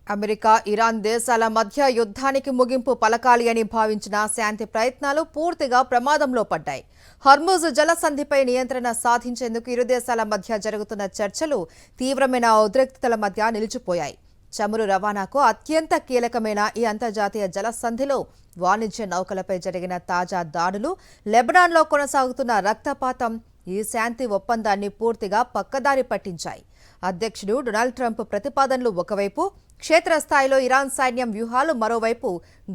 America, Iran దేశాల మధ్య యుద్ధానికి ముగింపు పలకాలి అని భావించిన శాంతి ప్రయత్నాలు పూర్తిగా ప్రమాదంలో పడ్డాయి. హర్ముజ్ జలసంధిపై నియంత్రణ సాధించేందుకు ఇరు దేశాల మధ్య జరుగుతున్న చర్చలు తీవ్రమైన ఉద్రిక్తతల మధ్య నిలిచిపోయాయి. చమురు రవాణాకు అత్యంత కీలకమైన ఈ అంతర్జాతీయ జలసంధిలో వాణిజ్య నౌకలపై జరిగిన తాజా దాడులు, లెబనాన్లో కొనసాగుతున్న రక్తపాతం ఈ శాంతి ఒప్పందాన్ని పూర్తిగా పక్కదారి పట్టించాయి. అధ్యక్షుడు డొనాల్డ్ ట్రంప్ ప్రతిపాదనలు ఒకవైపు, క్షేత్రస్థాయిలో ఇరాన్ సైన్యం వ్యూహాలు మరోవైపు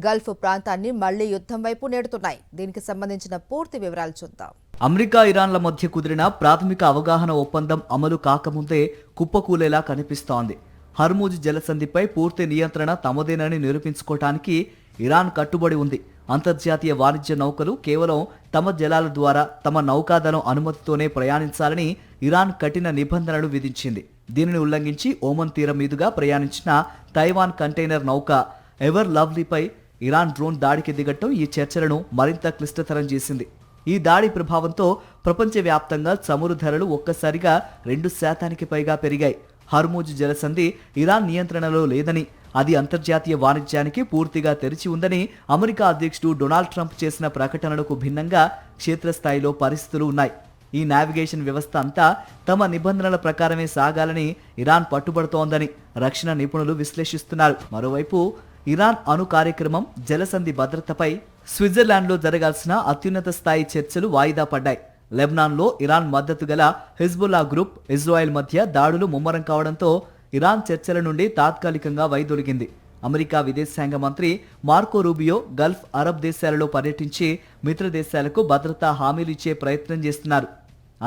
గల్ఫ్ ప్రాంతాన్ని మళ్లీ యుద్ధం వైపు నెడుతున్నాయి. దీనికి సంబంధించిన పూర్తి వివరాలు చూద్దాం. అమెరికా, ఇరాన్ల మధ్య కుదిరిన ప్రాథమిక అవగాహన ఒప్పందం అమలు కాకముందే కుప్పకూలేలా కనిపిస్తోంది. హర్ముజ్ జలసంధిపై పూర్తి నియంత్రణ తమదేనని నిరూపించుకోవటానికి ఇరాన్ కట్టుబడి ఉంది. అంతర్జాతీయ వాణిజ్య నౌకలు కేవలం తమ జలాల ద్వారా తమ నౌకాదళం అనుమతితోనే ప్రయాణించాలని ఇరాన్ కఠిన నిబంధనలు విధించింది. దీనిని ఉల్లంఘించి ఓమన్ తీరం మీదుగా ప్రయాణించిన తైవాన్ కంటైనర్ నౌక ఎవర్ లవ్లీపై ఇరాన్ డ్రోన్ దాడికి దిగటం ఈ చర్చలను మరింత క్లిష్టతరం చేసింది. ఈ దాడి ప్రభావంతో ప్రపంచవ్యాప్తంగా చమురు ధరలు ఒక్కసారిగా 2% పైగా పెరిగాయి. హర్ముజ్ జలసంధి ఇరాన్ నియంత్రణలో లేదని, అది అంతర్జాతీయ వాణిజ్యానికి పూర్తిగా తెరిచి ఉందని అమెరికా అధ్యక్షుడు డొనాల్డ్ ట్రంప్ చేసిన ప్రకటనలకు భిన్నంగా క్షేత్రస్థాయిలో పరిస్థితులు ఉన్నాయి. ఈ నావిగేషన్ వ్యవస్థ అంతా తమ నిబంధనల ప్రకారమే సాగాలని ఇరాన్ పట్టుబడుతోందని రక్షణ నిపుణులు విశ్లేషిస్తున్నారు. మరోవైపు ఇరాన్ అణు కార్యక్రమం, జలసంధి భద్రతపై స్విట్జర్లాండ్లో జరగాల్సిన అత్యున్నత స్థాయి చర్చలు వాయిదా పడ్డాయి. లెబనాన్లో ఇరాన్ మద్దతు గల హిజ్బుల్లా గ్రూప్, ఇజ్రాయెల్ మధ్య దాడులు ముమ్మరం కావడంతో ఇరాన్ చర్చల నుండి తాత్కాలికంగా వైదొలిగింది. అమెరికా విదేశాంగ మంత్రి మార్కో రూబియో గల్ఫ్ అరబ్ దేశాలలో పర్యటించి మిత్ర దేశాలకు భద్రతా హామీలు ఇచ్చే ప్రయత్నం చేస్తున్నారు.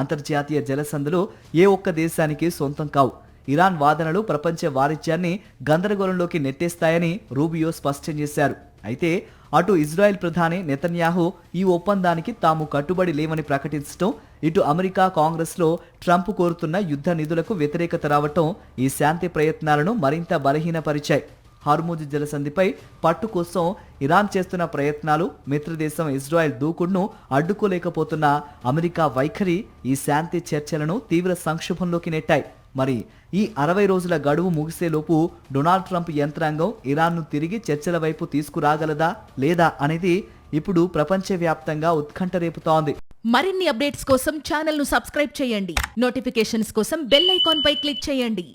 అంతర్జాతీయ జలసంధులు ఏ ఒక్క దేశానికి సొంతం కావు. ఇరాన్ వాదనలు ప్రపంచ వాణిజ్యాన్ని గందరగోళంలోకి నెట్టేస్తాయని రూబియో స్పష్టం చేశారు. అయితే అటు ఇజ్రాయెల్ ప్రధాని నెతన్యాహు ఈ ఒప్పందానికి తాము కట్టుబడి లేవని ప్రకటించడం, ఇటు అమెరికా కాంగ్రెస్లో ట్రంప్ కోరుతున్న యుద్ధ నిధులకు వ్యతిరేకత రావటం ఈ శాంతి ప్రయత్నాలను మరింత బలహీనపరిచాయి. హర్ముజ్ జలసంధిపై పట్టు కోసం ఇరాన్ చేస్తున్న ప్రయత్నాలు, మిత్రదేశం ఇజ్రాయెల్ దూకుడును అడ్డుకోలేకపోతున్న అమెరికా వైఖరి ఈ శాంతి చర్చలను తీవ్ర సంక్షోభంలోకి నెట్టాయి. మరి ఈ 60 రోజుల గడువు ముగిసేలోపు డొనాల్డ్ ట్రంప్ యంత్రాంగం ఇరాన్ను తిరిగి చర్చల వైపు తీసుకురాగలదా లేదా అనేది ఇప్పుడు ప్రపంచవ్యాప్తంగా ఉత్కంఠ రేపుతోంది. మరిన్ని అప్డేట్స్ కోసం ఛానల్ ను సబ్స్క్రైబ్ చేయండి. నోటిఫికేషన్స్ కోసం బెల్ ఐకాన్ పై క్లిక్ చేయండి.